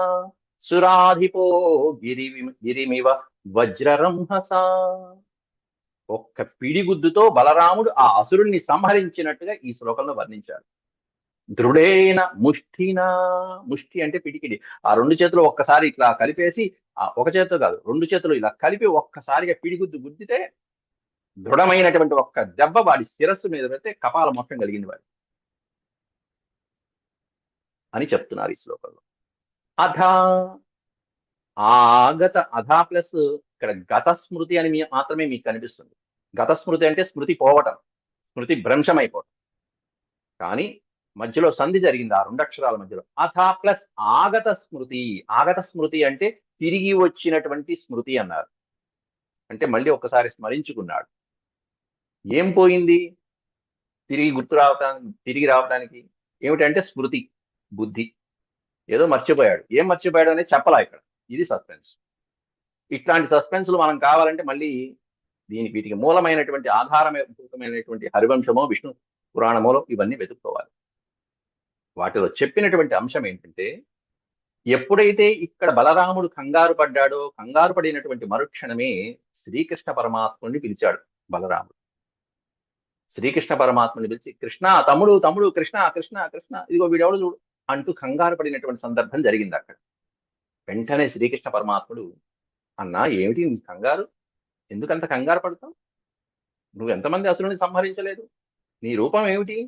సురాధిపో గిరిమివ వజ్రరంహసా. ఒక్క పిడిగుద్దుతో బలరాముడు ఆ అసురుణ్ణి సంహరించినట్టుగా ఈ శ్లోకంలో వర్ణించాడు. దృఢేన ముష్టినా, ముష్టి అంటే పిడికిడి. ఆ రెండు చేతులు ఒక్కసారి ఇట్లా కలిపేసి, ఆ ఒక చేతితో కాదు రెండు చేతులు ఇలా కలిపి ఒక్కసారిగా పిడిగుద్దు గుద్దితే దృఢమైనటువంటి ఒక్క దెబ్బ వాడి శిరస్సు మీద పెడితే కపాల మోక్షం కలిగింది వాడి అని చెప్తున్నారు ఈ శ్లోకంలో. అధా ఆగత, అధా ప్లస్ ఇక్కడ గత స్మృతి అని మాత్రమే మీకు కనిపిస్తుంది. గత స్మృతి అంటే స్మృతి పోవటం, స్మృతి భ్రంశమైపోవటం. కానీ మధ్యలో సంధి జరిగింది ఆ రెండు అక్షరాల మధ్యలో. అథా ప్లస్ ఆగత స్మృతి. ఆగత స్మృతి అంటే తిరిగి వచ్చినటువంటి స్మృతి అన్నారు. అంటే మళ్ళీ ఒక్కసారి స్మరించుకున్నాడు. ఏం పోయింది తిరిగి రావటానికి ఏమిటంటే స్మృతి, బుద్ధి. ఏదో మర్చిపోయాడు. ఏం మర్చిపోయాడు అనేది చెప్పలా ఇక్కడ. ఇది సస్పెన్స్. ఇట్లాంటి సస్పెన్స్లు మనం కావాలంటే మళ్ళీ వీటికి మూలమైనటువంటి ఆధారమైనటువంటి హరివంశమో విష్ణు పురాణమో ఇవన్నీ వెతుక్కోవాలి. వాటిలో చెప్పినటువంటి అంశం ఏంటంటే, ఎప్పుడైతే ఇక్కడ బలరాముడు కంగారు పడ్డాడో, కంగారు పడినటువంటి మరుక్షణమే శ్రీకృష్ణ పరమాత్ముడిని పిలిచాడు బలరాముడు. శ్రీకృష్ణ పరమాత్ముని పిలిచి కృష్ణ, తమ్ముడు తమ్ముడు, కృష్ణ కృష్ణ కృష్ణ, ఇదిగో వీడెవడు చూడు అంటూ కంగారు పడినటువంటి సందర్భం జరిగింది అక్కడ. వెంటనే శ్రీకృష్ణ పరమాత్ముడు, అన్నా ఏమిటి నీ కంగారు, ఎందుకంత కంగారు పడతావు? నువ్వు ఎంతమంది అసురుని సంహరించలేదు? నీ రూపం ఏమిటి?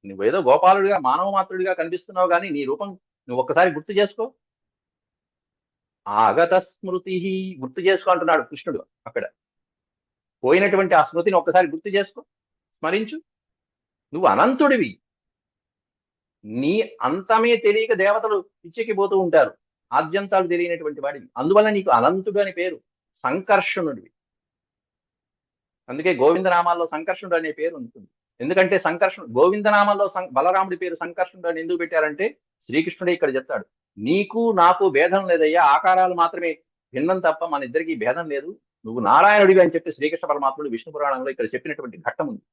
నువ్వేదో గోపాలుడిగా మానవ మాత్రుడిగా కనిపిస్తున్నావు, కానీ నీ రూపం నువ్వు ఒక్కసారి గుర్తు చేసుకో. ఆగత స్మృతి, గుర్తు చేసుకో అంటున్నాడు కృష్ణుడు అక్కడ. పోయినటువంటి ఆ స్మృతిని ఒక్కసారి గుర్తు చేసుకో, స్మరించు. నువ్వు అనంతుడివి. నీ అంతమే తెలియక దేవతలు పిచ్చెక్కిపోతూ ఉంటారు. ఆద్యంతాలు తెలియనటువంటి వాడివి. అందువల్ల నీకు అనంతుడు అని పేరు. సంకర్షణుడివి. అందుకే గోవిందనామాల్లో సంకర్షణుడు అనే పేరు ఉంటుంది. ఎందుకంటే గోవిందనామాల్లో బలరాముడి పేరు సంకర్షణుడు అని ఎందుకు పెట్టారంటే, శ్రీకృష్ణుడే ఇక్కడ చెప్తాడు, నీకు నాకు భేదం లేదయ్యా, ఆకారాలు మాత్రమే భిన్నం తప్ప మన ఇద్దరికి భేదం లేదు, నువ్వు నారాయణుడివి అని చెప్పి శ్రీకృష్ణ పరమాత్ముడు విష్ణు పురాణంలో ఇక్కడ చెప్పినటువంటి ఘట్టం ఉంది.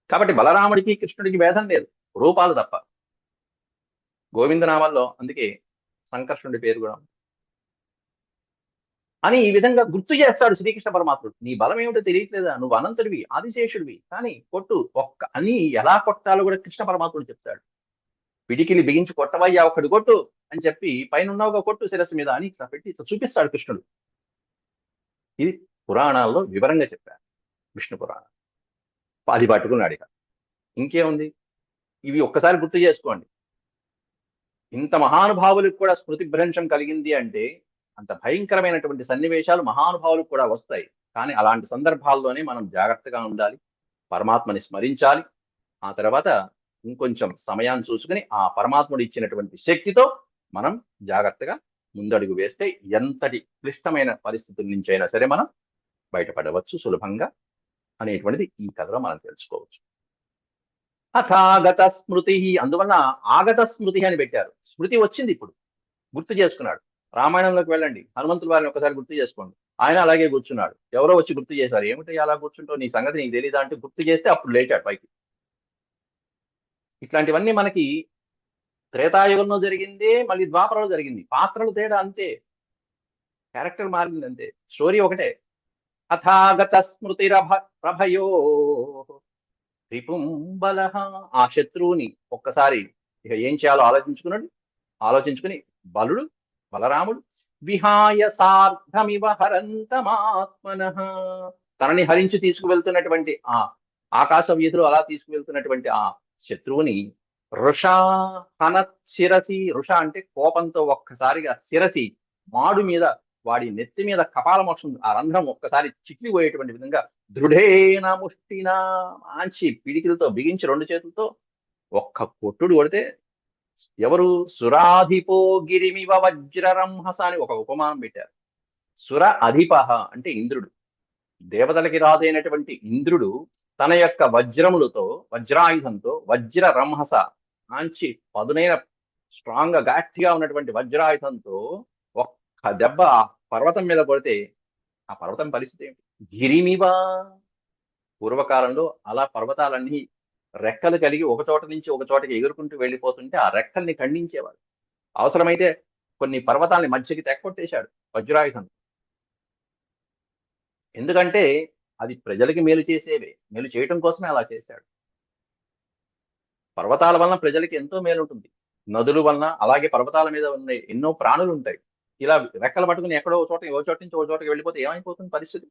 కాబట్టి బలరాముడికి కృష్ణుడికి భేదం లేదు, రూపాలు తప్ప. గోవిందనామాల్లో అందుకే సంకర్షణుడి పేరు కూడా అని ఈ విధంగా గుర్తు చేస్తాడు శ్రీకృష్ణ పరమాత్ముడు. నీ బలం ఏమిటో తెలియట్లేదా? నువ్వు అనంతుడివి, ఆదిశేషుడివి, కానీ కొట్టు అని ఎలా కొట్టాలో కూడా కృష్ణ పరమాత్ముడు చెప్తాడు. పిడికిలి బిగించి కొట్టవయ్యా, ఒక్కడు కొట్టు అని చెప్పి పైన ఉన్నావుగా కొట్టు శిరస్సు మీద అని ఇట్లా పెట్టి ఇట్లా చూపిస్తాడు కృష్ణుడు. ఇది పురాణాల్లో వివరంగా చెప్పారు, విష్ణు పురాణం. అది పట్టుకున్నాడు. ఇక ఇంకేముంది, ఇవి ఒక్కసారి గుర్తు చేసుకోండి. ఇంత మహానుభావులకు కూడా స్మృతి భ్రంశం కలిగింది అంటే అంత భయంకరమైనటువంటి సన్నివేశాలు మహానుభావులకు కూడా వస్తాయి. కానీ అలాంటి సందర్భాల్లోనే మనం జాగ్రత్తగా ఉండాలి, పరమాత్మని స్మరించాలి. ఆ తర్వాత ఇంకొంచెం సమయాన్ని చూసుకుని ఆ పరమాత్ముడు ఇచ్చినటువంటి శక్తితో మనం జాగ్రత్తగా ముందడుగు వేస్తే ఎంతటి క్లిష్టమైన పరిస్థితుల నుంచి అయినా సరే మనం బయటపడవచ్చు సులభంగా అనేటువంటిది ఈ కథలో మనం తెలుసుకోవచ్చు. అథాగత స్మృతి, అందువల్ల ఆగత స్మృతి అని పెట్టారు. స్మృతి వచ్చింది, ఇప్పుడు గుర్తు చేసుకున్నాడు. రామాయణంలోకి వెళ్ళండి, హనుమంతుల వారిని ఒకసారి గుర్తు చేసుకోండి. ఆయన అలాగే కూర్చున్నాడు. ఎవరో వచ్చి గుర్తు చేశారు, ఏమిటి అలా కూర్చుంటావు, నీ సంగతి నీకు తెలీదా అంటే గుర్తు చేస్తే అప్పుడు లేచాడు పైకి. ఇట్లాంటివన్నీ మనకి త్రేతాయుగంలో జరిగిందే, మళ్ళీ ద్వాపరంలో జరిగింది. పాత్రలు తేడా అంతే, క్యారెక్టర్ మారింది అంతే, స్టోరీ ఒకటే. అథాగత స్మృతి ప్రభయో రిపుంబల, ఆ శత్రువుని ఒక్కసారి ఇక ఏం చేయాలో ఆలోచించుకుని బలరాముడు విహాయ సార్థమివ హరంతమాత్మనః, తనని హరించి తీసుకువెళ్తున్నటువంటి ఆ ఆకాశ వీధిలో అలా తీసుకువెళ్తున్నటువంటి ఆ శత్రువుని రుషా హనత్ శిరసి, రుష అంటే కోపంతో ఒక్కసారిగా శిరసి మాడు మీద వాడి నెత్తి మీద కపాల మోక్షం ఆ రంధ్రం ఒక్కసారి చిట్లిపోయేటువంటి విధంగా దృఢేన ముష్టిన మంచి పిడికిలతో బిగించి 2 చేతులతో ఒక్క కొట్టుడు కొడితే ఎవరు సురాధిపో గిరిమివ వజ్రరంహస అని ఒక ఉపమానం పెట్టారు. సుర అధిపహ అంటే ఇంద్రుడు, దేవతలకి రాజైనటువంటి ఇంద్రుడు తన యొక్క వజ్రములతో వజ్రాయుధంతో వజ్ర రంహస మంచి పదునైన స్ట్రాంగ్ గా గట్టిగా ఉన్నటువంటి వజ్రాయుధంతో ఒక్క దెబ్బ ఆ పర్వతం మీద కొడితే ఆ పర్వతం పరిస్థితి ఏంటి? గిరిమివా పూర్వకాలంలో అలా పర్వతాలన్నీ రెక్కలు కలిగి ఒక చోట నుంచి ఒక చోటకి ఎగురుకుంటూ వెళ్ళిపోతుంటే ఆ రెక్కల్ని ఖండించేవాడు. అవసరమైతే కొన్ని పర్వతాలని మధ్యకి తెక్కొట్టేశాడు వజ్రాయుధం. ఎందుకంటే అది ప్రజలకి మేలు చేసేవే, మేలు చేయటం కోసమే అలా చేశాడు. పర్వతాల వలన ప్రజలకి ఎంతో మేలు ఉంటుంది. నదుల వలన అలాగే పర్వతాల మీద ఉన్న ఎన్నో ప్రాణులు ఉంటాయి. ఇలా రెక్కలు పట్టుకుని ఎక్కడో ఒక చోట నుంచి ఒక చోటకి వెళ్ళిపోతే ఏమైపోతుంది పరిస్థితి?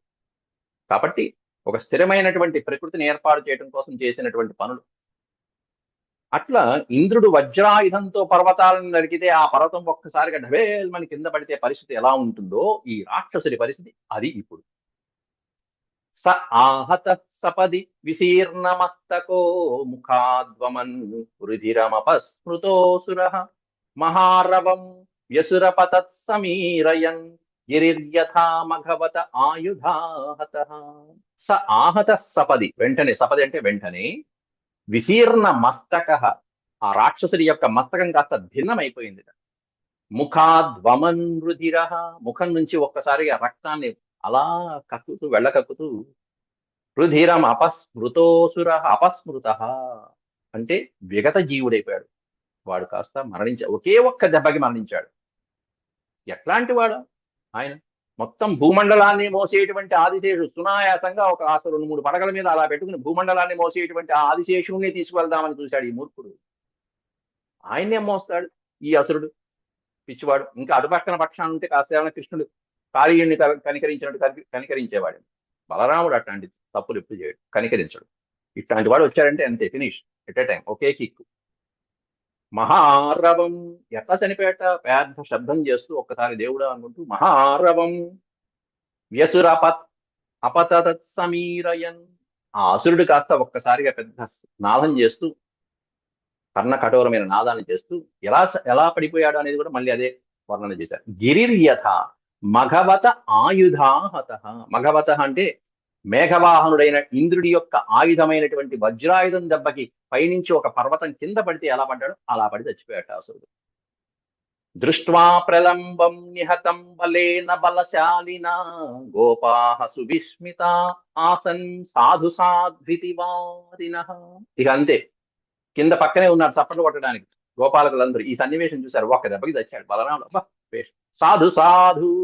కాబట్టి ఒక స్థిరమైనటువంటి ప్రకృతిని ఏర్పాటు చేయడం కోసం చేసినటువంటి పనులు. అట్లా ఇంద్రుడు వజ్రాయుధంతో పర్వతాలను నరికితే ఆ పర్వతం ఒక్కసారిగా ఢబేల్మని కింద పడితే పరిస్థితి ఎలా ఉంటుందో ఈ రాక్షసుడి పరిస్థితి అది ఇప్పుడు. స ఆహత సపది విశీర్ణమస్తకో ముఖాద్వమన్ రుధిరమపస్మృతోసుర మహారవం వ్యసురపతత్ సమీరయన్ గిరిర్యథా మఘవత ఆయుధాహత. స ఆహత సపది వెంటనే, సపది అంటే వెంటనే, విశీర్ణ మస్తక ఆ రాక్షసుడి యొక్క మస్తకం కాస్త భిన్నమైపోయింది. ముఖాద్వమన్ రుధిర ముఖం నుంచి ఒక్కసారిగా రక్తాన్ని అలా కక్కుతూ వెళ్ళకక్కుతూ రుధిరం అపస్మృతోసుర అపస్మృత అంటే విగత జీవుడైపోయాడు. వాడు కాస్త ఒకే ఒక్క దెబ్బకి మరణించాడు. ఎట్లాంటి వాడు ఆయన? మొత్తం భూమండలాన్ని మోసేటువంటి ఆదిశేషుడు సునాయాసంగా ఒక 2-3 పడగల మీద అలా పెట్టుకుని భూమండలాన్ని మోసేటువంటి ఆ ఆదిశేషుడిని తీసుకువెళ్దామని చూశాడు ఈ మూర్ఖుడు. ఆయన్నే మోస్తాడు ఈ అసురుడు పిచ్చివాడు. ఇంకా అటుపక్కన పక్షాన ఉంటే కాసేపు కృష్ణుడు కాళీయుడిని కనికరించినట్టు కనికరించేవాడు. బలరాముడు అట్లాంటి తప్పులు ఎప్పుడు చేయడు, కనికరించడు. ఇట్లాంటి వాడు వచ్చాడంటే అంతే, ఫినిష్ ఎట్ ఏ టైం, ఒకే కిక్. మహారవం ఎట్లా చనిపోయాట? పెద్ద శబ్దం చేస్తూ ఒక్కసారి దేవుడు అనుకుంటూ మహారవం వ్యసురపత్ అపతతత్ సమీరయన్ ఆ అసురుడు కాస్త ఒక్కసారిగా పెద్ద నాదం చేస్తూ కర్ణ కఠోరమైన నాదాన్ని చేస్తూ ఎలా ఎలా పడిపోయాడు అనేది కూడా మళ్ళీ అదే వర్ణన చేశారు. గిరిర్యథ మఘవత ఆయుధాహత. మఘవత అంటే మేఘవాహనుడైన ఇంద్రుడి యొక్క ఆయుధమైనటువంటి వజ్రాయుధం దెబ్బకి పైనుంచి ఒక పర్వతం కింద పడితే ఎలా పడ్డాడు అలా పడి చచ్చిపోయాడు అసురుడు. దృష్ట్వా ప్రలంబం నిహతం బలేన బలశాలినా గోపాహ సువిస్మిత ఆసన్ సాధు సాధ్వితివారినః. ఇక అంతే, కింద పక్కనే ఉన్నారు చప్పట్లు కొట్టడానికి గోపాలకులందరూ. ఈ సన్నివేశం చూశారు, ఒక్క దెబ్బకి చచ్చాడు బలరాముడు. అబ్బా భేష్, సాధు సాధు,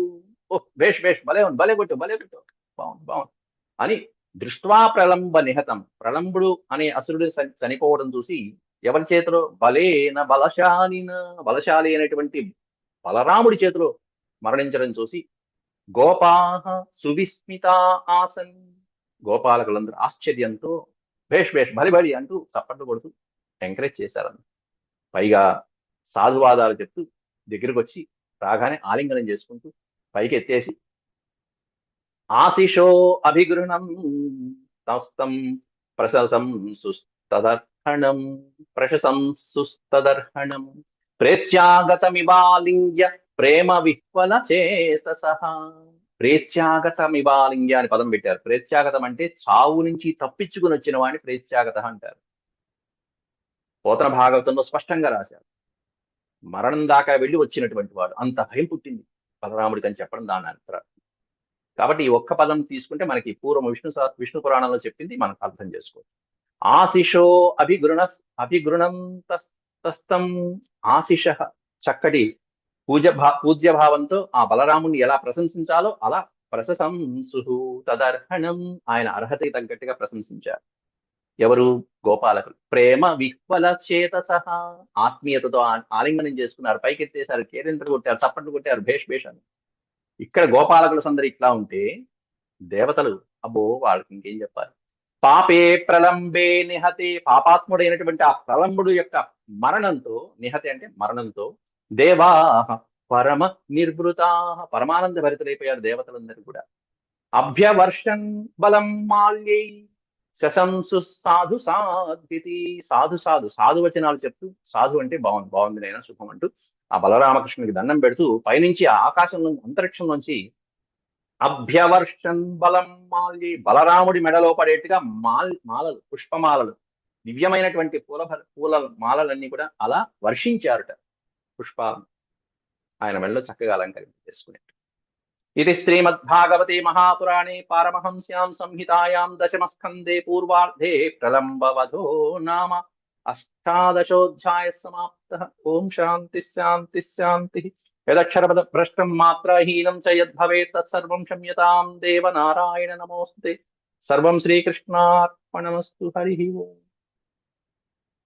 ఓ భేష్ భేష్, భలే ఉంది, భలే కొట్టు, భలే కొట్టు, బాగుంది బాగుంది అని. దృష్ట్వా ప్రలంబ నిహతం, ప్రలంబుడు అనే అసురుడు చనిపోవడం చూసి ఎవరి చేతిలో? బలేన బలశాలిన, బలశాలి అనేటువంటి బలరాముడి చేతిలో మరణించడం చూసి గోపాహ సువిస్మిత ఆసన్, గోపాలకులందరూ ఆశ్చర్యంతో భేష్ భేష్ బలి బలి అంటూ చప్పట్లు కొడుతూ ఎంకరేజ్ చేశారు. పైగా సాధువాదాలు చెప్తూ దగ్గరికి వచ్చి రాగానే ఆలింగనం చేసుకుంటూ పైకి ఎత్తేసి ఆశిషో అభిగృహణం తస్తం ప్రశంసం సుస్తదర్హణం ప్రశంసం సుస్తదర్హణం ప్రేత్యాగతమివాలింగ్య ప్రేమ విహ్వల చేతసః. ప్రేత్యాగతమివాలింగ్య అని పదం పెట్టారు. ప్రేత్యాగతం అంటే చావు నుంచి తప్పించుకుని వచ్చిన వాడిని ప్రేత్యాగత అంటారు. పోతన భాగవతంలో స్పష్టంగా రాశారు. మరణం దాకా వెళ్ళి వచ్చినటువంటి వాడు, అంత భయం పుట్టింది బలరాముడికి అని చెప్పడం దాని అంతరం. కాబట్టి ఈ ఒక్క పదం తీసుకుంటే మనకి పూర్వం విష్ణు పురాణంలో చెప్పింది మనం అర్థం చేసుకోవచ్చు. ఆశిషో అభిగృణం తస్తం ఆశిష, చక్కటి పూజ్య భావంతో ఆ బలరాముని ఎలా ప్రశంసించాలో అలా ప్రశంసు తదర్హణం, ఆయన అర్హతకి తగ్గట్టుగా ప్రశంసించారు. ఎవరు? గోపాలకులు. ప్రేమ విహ్వల చేతసః, ఆత్మీయతతో ఆలింగనం చేసుకున్నారు, పైకెత్తేశారు, కేరింతలు కొట్టారు, చప్పట్లు కొట్టారు, భేష్ భేష్ అని. ఇక్కడ గోపాలకుల సందరి ఇట్లా ఉంటే దేవతలు అబ్బో వాళ్ళకి ఇంకేం చెప్పాలి. పాపే ప్రలంబే నిహతే, పాపాత్ముడైనటువంటి ఆ ప్రలంబుడు యొక్క మరణంతో, నిహతే అంటే మరణంతో, దేవా పరమ నిర్వృతా, పరమానంద భరితులైపోయారు దేవతలందరూ కూడా. అభ్యవర్షన్ బలం మాల్యై శశంసు సాధు సాధ్వితి, సాధు వచనాలు చెప్తూ, సాధు అంటే బాగుంది బాగుంది నైనా శుభం అంటూ ఆ బలరామకృష్ణుడికి దండం పెడుతూ పైనుంచి ఆ ఆకాశం నుంచి అంతరిక్షం నుంచి అభ్యవర్షన్ బలం మాల్యై, బలరాముడి మెడలో పడేట్టుగా మాలలు పుష్పమాలలు, దివ్యమైనటువంటి పూల మాలలన్నీ కూడా అలా వర్షించారుట పుష్పాలను ఆయన మెడలో చక్కగా అలంకరింపజేసుకునేట్టు. ఇది శ్రీమద్భాగవతే మహాపురాణే పారమహంస్యాం సంహితాయాం దశమస్కందే పూర్వార్ధే ప్రలంబవధో నామ అష్టాదశోऽధ్యాయ సమాప్తః. ఓం శాంతి శాంతి శాంతి. యదక్షరపద భ్రష్టం మాత్రహీనం చ యద్భవేత్ తత్సర్వం క్షమ్యతాం దేవ నారాయణ నమోస్తుతే. సర్వం శ్రీకృష్ణార్పణమస్తు. హరి ఓం.